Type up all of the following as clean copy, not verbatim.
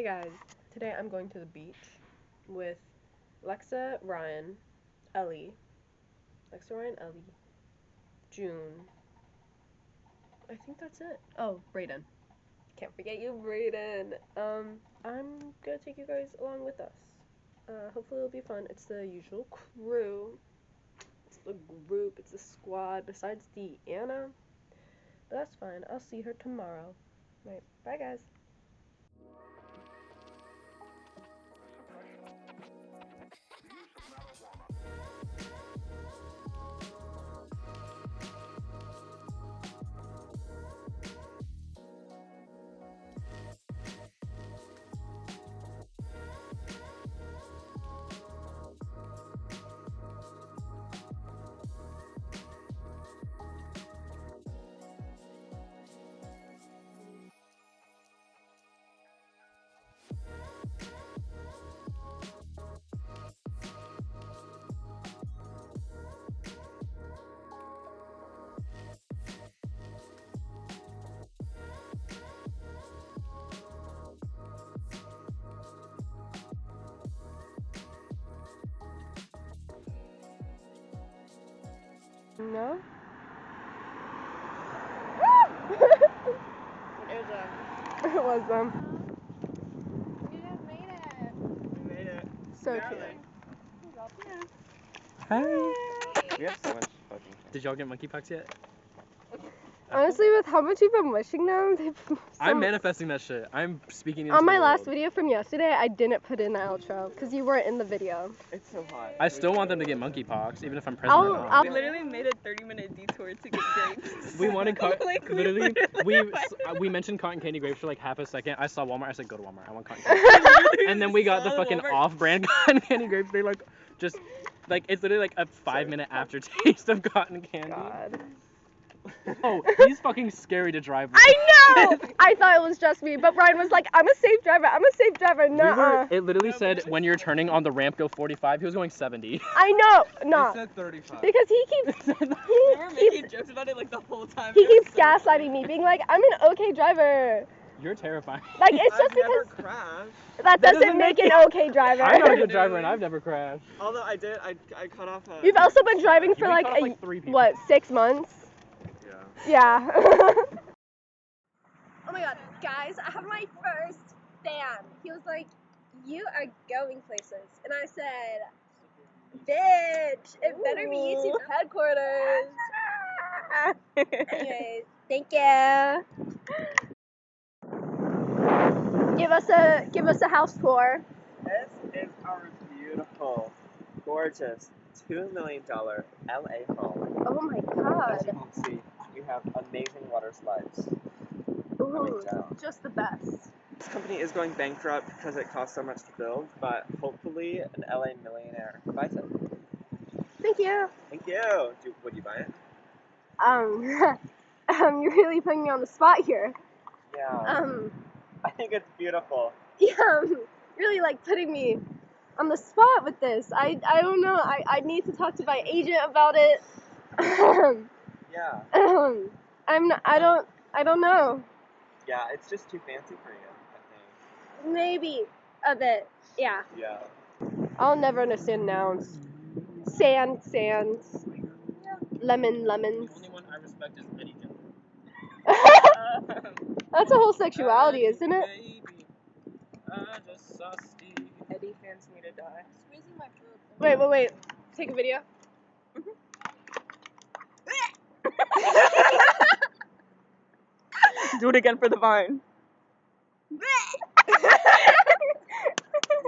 guys, today I'm going to the beach with Lexa, Ryan, Ellie, June. I think that's it. Oh, Brayden. Can't forget you, Brayden. I'm gonna take you guys along with us. Hopefully it'll be fun. It's the usual crew. It's the group. It's the squad. Besides Deanna. But that's fine. I'll see her tomorrow. Right. Bye, guys. No? It was them. You guys made it. We made it. So Barely. cute. Hi. We have so much fucking Did y'all get monkeypox yet? Honestly, with how much you've been wishing them, I'm manifesting that shit. I'm speaking into on my the last world. video from yesterday, I didn't put in the outro because you weren't in the video. It's so hot. I still want them to get monkeypox, even if I'm president or not. We literally made a 30-minute detour to get grapes. We wanted Like, we literally literally we mentioned cotton candy grapes for like half a second. I saw Walmart. I said go to Walmart. I want cotton candy. And then we got the saw fucking Walmart. off-brand cotton candy grapes. They like just like it's literally like a 5-minute aftertaste of cotton candy. God. Oh, he's fucking scary to drive with. I know! I thought it was just me, but Brian was like, I'm a safe driver, nuh-uh. It literally said when you're turning on the ramp go 45. He was going 70. I know, no. It said 35. Because he keeps, We were he making jokes about it like the whole time. keeps It was so gaslighting me, being like, I'm an okay driver. You're terrifying. Like, it's just I've never because crashed. that doesn't make an okay driver. I'm not a good driver and I've never crashed. Although I did, I cut off a... You've also been driving for You like, cut off, like, 3 people. what, 6 months? Yeah. Yeah. Oh my god, guys, I have my first fan. He was like, you are going places. And I said, bitch, it better be YouTube headquarters. Anyways, thank you. Give us a house tour. This is our beautiful, gorgeous, $2 million LA home. Oh my As god. you can see, we have amazing water slides. Ooh, down. just the best. This company is going bankrupt because it costs so much to build, but hopefully an LA millionaire buys it. Thank you. Thank you. Would you buy it? You're really putting me on the spot here. Yeah. I think it's beautiful. Yeah, really like putting me on the spot with this. I don't know. I need to talk to my agent about it. Yeah. I don't know. Yeah, it's just too fancy for you, I think. Maybe a bit. Yeah. Yeah. I'll never understand nouns. Sand, sands. Lemon, lemons. The only one I respect is Eddie Jones. That's a whole sexuality, isn't it? I just saw Steve. Eddie fans me to die. Squeezing my throat. Wait. Take a video. Do it again for the vine.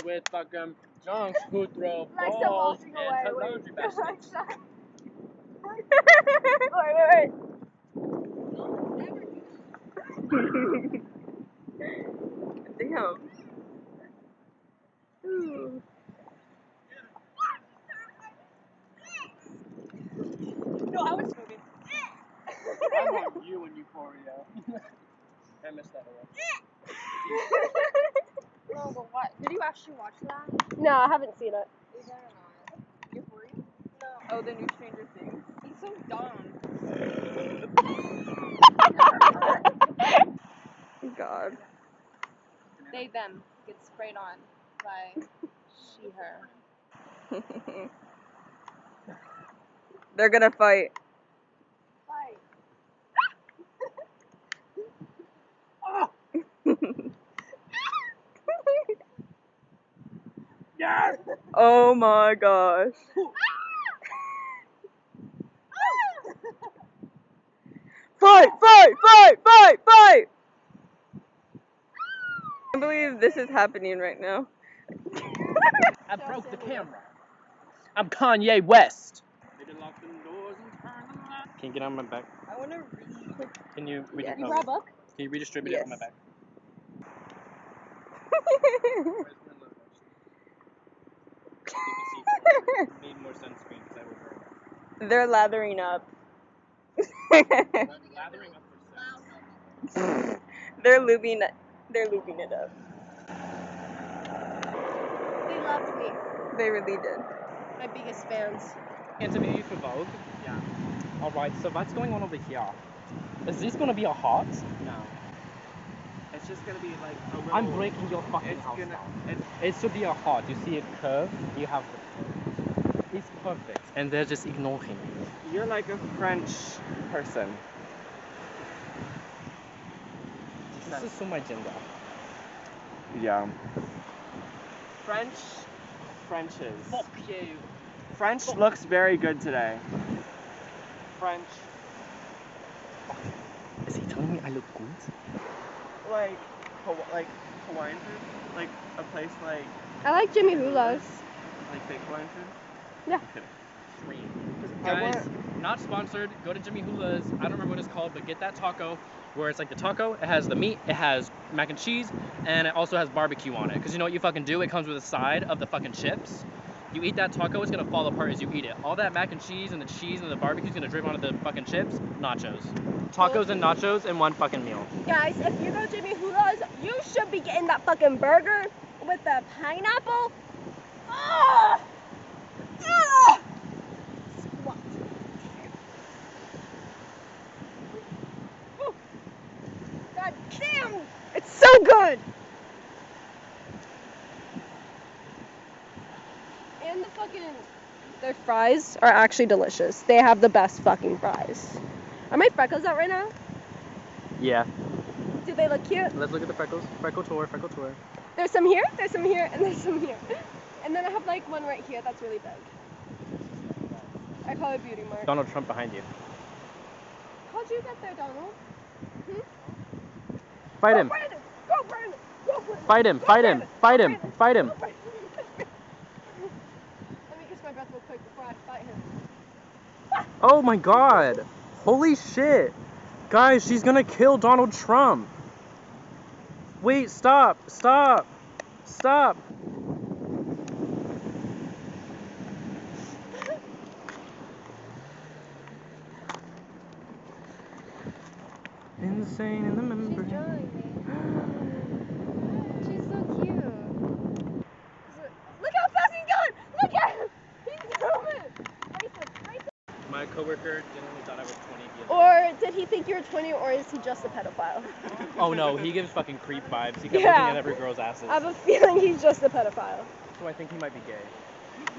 With fucking junks who throw Lexa balls walking and away. laundry baskets. Wait. Damn. Ooh. No, I was moving. I want you in Euphoria. I missed that one. No, but what? Did you actually watch that? No, I haven't seen it. Is that or not? Euphoria? No. Oh, the new Stranger Things. He's so dumb. God. They, them. gets sprayed on by she, her. They're gonna fight. Fight. Yes! Oh my gosh. Fight! Fight! Fight! Fight! Fight! I can't believe this is happening right now. I broke the camera. I'm Kanye West. Can you get on my back? I wanna read. Can you read Yeah. You brought a book? Can you redistribute it on my Yes. back? Need more sunscreen because I will burn. They're lathering up. Lathering up for sex. They're lubing it up. They loved me. They really did. My biggest fans. Interview for Vogue? Yeah. Alright, so what's going on over here? Is this gonna be a heart? No. It's just gonna be like a little... I'm breaking your fucking It's house gonna... down. It's... It should be a heart. You see it curve? You have the curve. It's perfect. And they're just ignoring it. You're like a French person. This is so my gender. Yeah. Frenches. Fuck you. French looks very good today. French. Is he telling me I look good? Like Hawaiian food? Like a place like I like Jimmy Hula's. fake Hawaiian food? Yeah. I'm kidding. Guys, not sponsored. Go to Jimmy Hula's. I don't remember what it's called, but get that taco where it's like the taco. It has the meat, it has mac and cheese, and it also has barbecue on it. Because you know what you fucking do? It comes with a side of the fucking chips. You eat that taco, it's gonna fall apart as you eat it. All that mac and cheese and the barbecue is gonna drip onto the fucking chips. Nachos. Tacos and nachos in one fucking meal. Guys, if you go to Jimmy Hula's, you should be getting that fucking burger with the pineapple. Ah! Ah! Squat. Ooh. God damn! It's so good! And the fucking... Their fries are actually delicious. They have the best fucking fries. Are my freckles out right now? Yeah. Do they look cute? Let's look at the freckles. Freckle tour, freckle tour. There's some here, and there's some here. And then I have like one right here that's really big. I call it beauty mark. Donald Trump behind you. How'd you get there, Donald? Fight him. Go Brandon! Go Brandon! Go Brandon! Fight him. Go Fight him. Brandon! Fight Go him. Brandon! Fight him. Go Brandon! Let me catch my breath real quick before I fight him. Oh my god. Holy shit. Guys, she's gonna kill Donald Trump. Wait, stop. Stop. Stop. Insane in the membrane. She's drawing me. She's so cute. Look how fast he's going! Look at him! He's zooming! Race him, race him. My coworker genuinely thought I was 20 the other Or did he think you were 20, or is he just a pedophile? day. Oh no, he gives fucking creep vibes. He kept Yeah. looking at every girl's asses. I have a feeling he's just a pedophile. So I think he might be gay.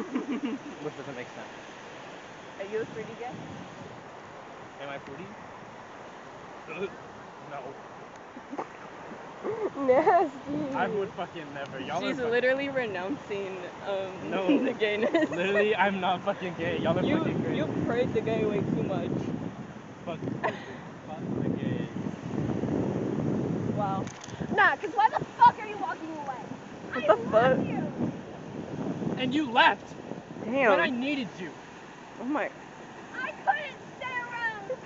Which doesn't make sense. Are you a pretty gay? Am I fruity? No. Nasty. I would fucking never. Y'all She's are fucking... literally renouncing No. the gayness. Literally, I'm not fucking gay. Y'all are fucking great. You praise the gay way too much. Fuck the gays. Wow. Nah, because why the fuck are you walking away? What I the love fuck? you. And you left Damn. when I needed you. Oh my. I couldn't stay around. It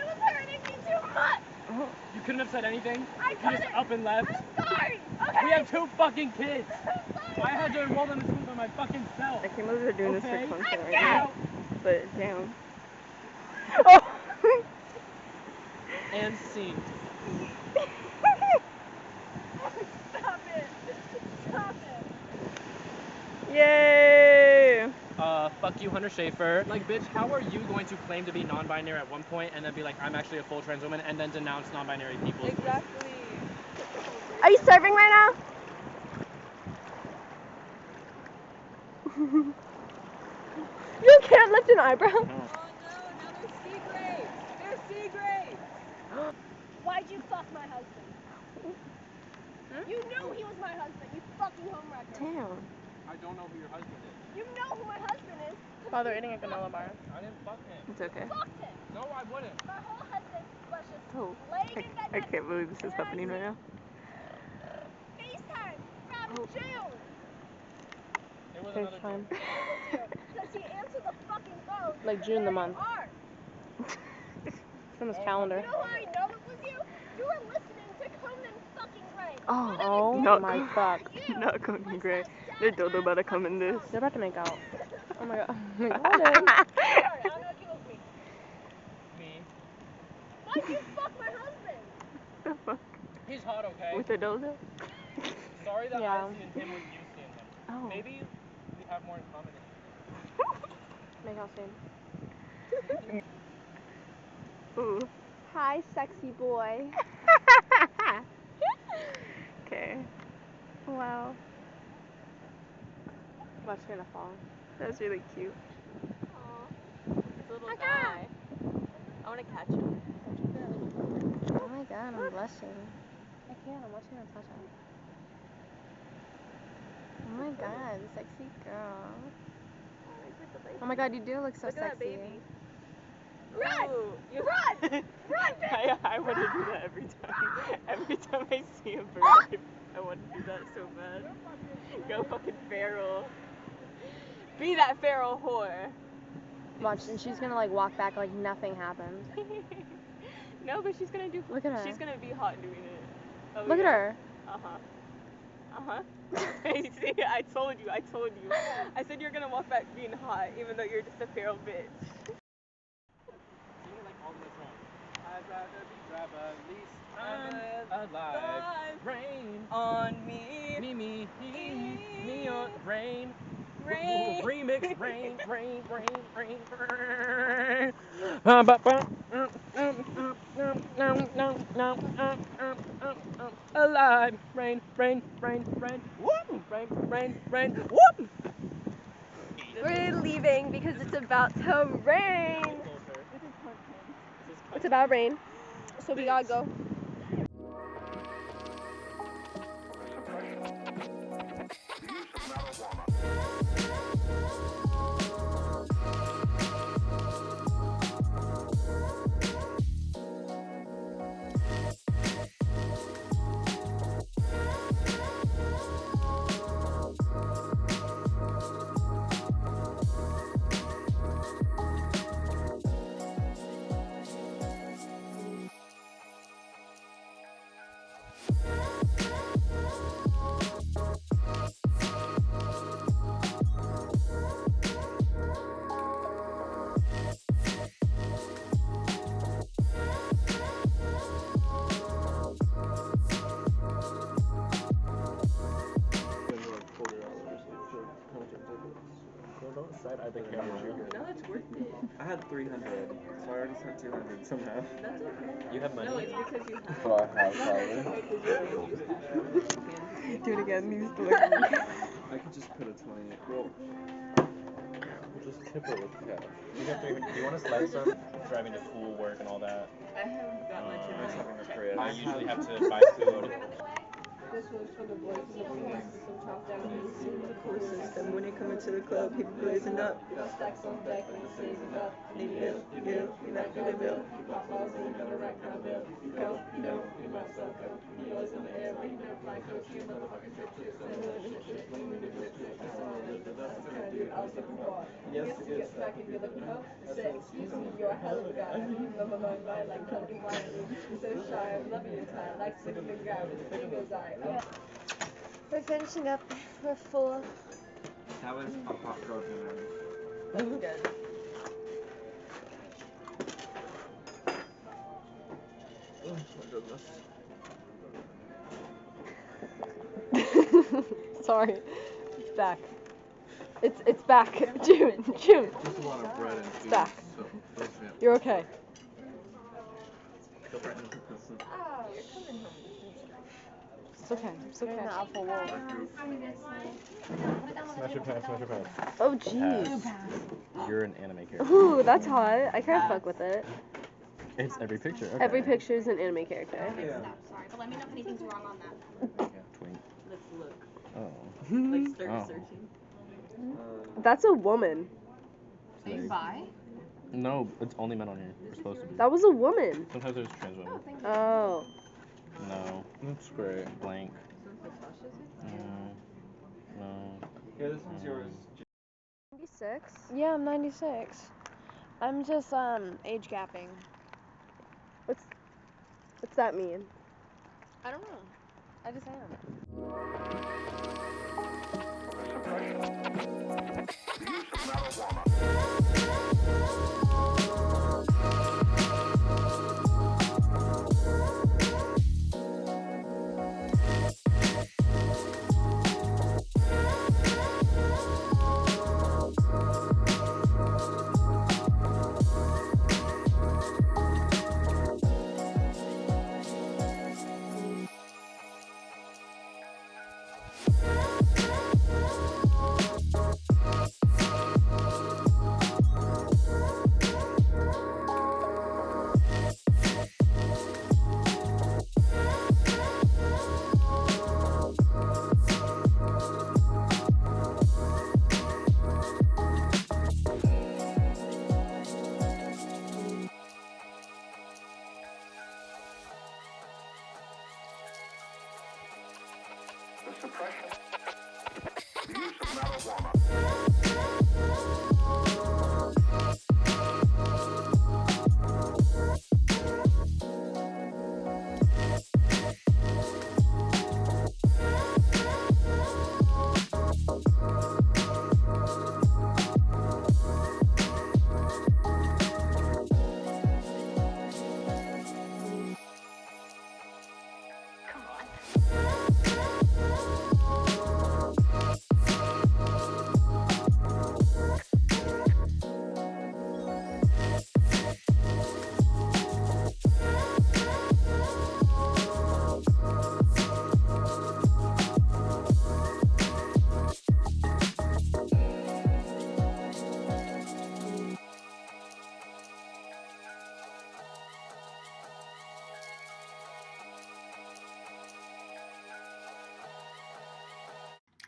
was hurting me too much. Oh. You couldn't have said anything. I You just couldn't. up and left. I'm sorry. Okay. We have 2 fucking kids. I'm sorry. I had to enroll them in school by my fucking self. I can't believe they're doing Okay. this for content right Okay. now. But damn. Oh. And scene. Stop it. Stop it. Yay! Fuck you, Hunter Schafer. Like, bitch, how are you going to claim to be non-binary at one point and then be like, I'm actually a full trans woman, and then denounce non-binary people? Exactly. Are you serving right now? You can't lift an eyebrow. No. Oh no, now they're sea grapes. They're sea grapes. Why'd you fuck my husband? You knew he was my husband. You fucking homewrecker. Damn. I don't know who your husband is. You know who my husband is. Oh, they're eating a granola bar. I didn't fuck him. It's okay. Fucked him. No, I wouldn't. My whole husband was just Oh, laying in bed I next can't believe this is happening right now. FaceTime from June. It was another FaceTime. Because he answered the fucking phone. Like June the There month. you are. It's on his calendar. You know how I know it was you? You were listening to Conan fucking Gray. Oh No. my fuck. Not Conan Gray. They're totally about to come in this. They're about to make out. Oh my god. Sorry, I don't know if you was me. Me. Why'd you fuck my husband? The fuck? He's hot, okay? With a dildo? Sorry that Yeah. I seen him when you seen him. Oh. Maybe we have more in common. Make out soon. Ooh. Hi, sexy boy. Okay. Wow. Watch, you're gonna fall. That's really cute. This little guy. I want to catch him. Oh my god, I'm blushing. I can't, I'm watching her touch him. Oh my god, sexy girl. Oh my god, you do look so Look at that sexy. baby. Run! Ooh. Run! Run! I want to do that every time. Every time I see a bird, I want to do that so bad. Go fucking feral. Be that feral whore. Watch, and she's gonna like walk back like nothing happened. No, but she's gonna do. Look at her. She's gonna be hot doing it. Oh, Look yeah. at her. You see, I told you. I said you're gonna walk back being hot, even though you're just a feral bitch. Sing it like all the way through. I'd rather be grab at least I'm alive. Rain On me. me on rain. Rain. Remix rain. Alive. Rain. Whoop. Rain. Whoop. We're leaving because it's about to rain. It's about rain. So we gotta go. I think No, it's worth it. I had 300, so I already spent 200 somehow. That's okay. You have money. No, it's because you have. So I have probably. Do it again. These delivery. I could just put a 20. Well, we'll just tip it with cash. You have 300. Do you want to slide some? Driving to school, work, and all that. I have got my Nice tip. having a creative. I usually have to buy food. This was for the boys in the pool system, top down in the pool system. When you come into the club, people blazing up. Stacks on deck when you saving up. Need bill, you like the bill. Pop balls in the right kind of bill. Go, you might so go. You always in the air, but you never fly coach. You motherfucking trip shit. Send me the shit, when we do this shit. That's all I the best kind of dude I was looking for. Yes, you get back if you're looking up. Say, excuse me, you're a hell of a guy. You remember my mind like Cody Wiley. You're so shy, I'm loving your tie. Like singing the guy with the fingers eye. We're finishing up. We're full. That was a pop protein. That's good. Oh my goodness. Sorry. It's back. It's back. June. Just a lot of bread and cheese. back. So, those are- You're okay. It's okay. It's okay. Apple wolf. Smash your pass, smash your pass. Oh, jeez. You're an anime character. Ooh, that's hot. I can't fuck with it. It's every picture. Okay. Every picture is an anime character. Sorry, but let me know if anything's wrong on that. Twink. Let's look. Oh. Like start Oh. searching. That's a woman. Are you bi? No, it's only men on here. We're supposed to be. That was a woman. Sometimes there's trans women. Oh. No. That's great. Blank. No. Here, this one's yours. 96? Yeah, I'm 96. I'm just age gapping. What's that mean? I don't know. I just am.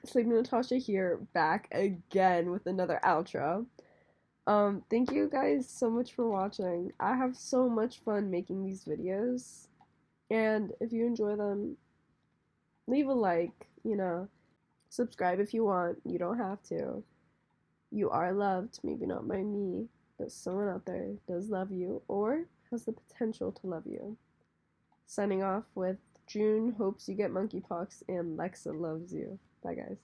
Sleeping Natasha here, back again with another outro. Thank you guys so much for watching. I have so much fun making these videos, and if you enjoy them, leave a like, subscribe if you want. You don't have to. You are loved, maybe not by me, but someone out there does love you, or has the potential to love you. Signing off with June hopes you get monkeypox and Lexa loves you. Bye, guys.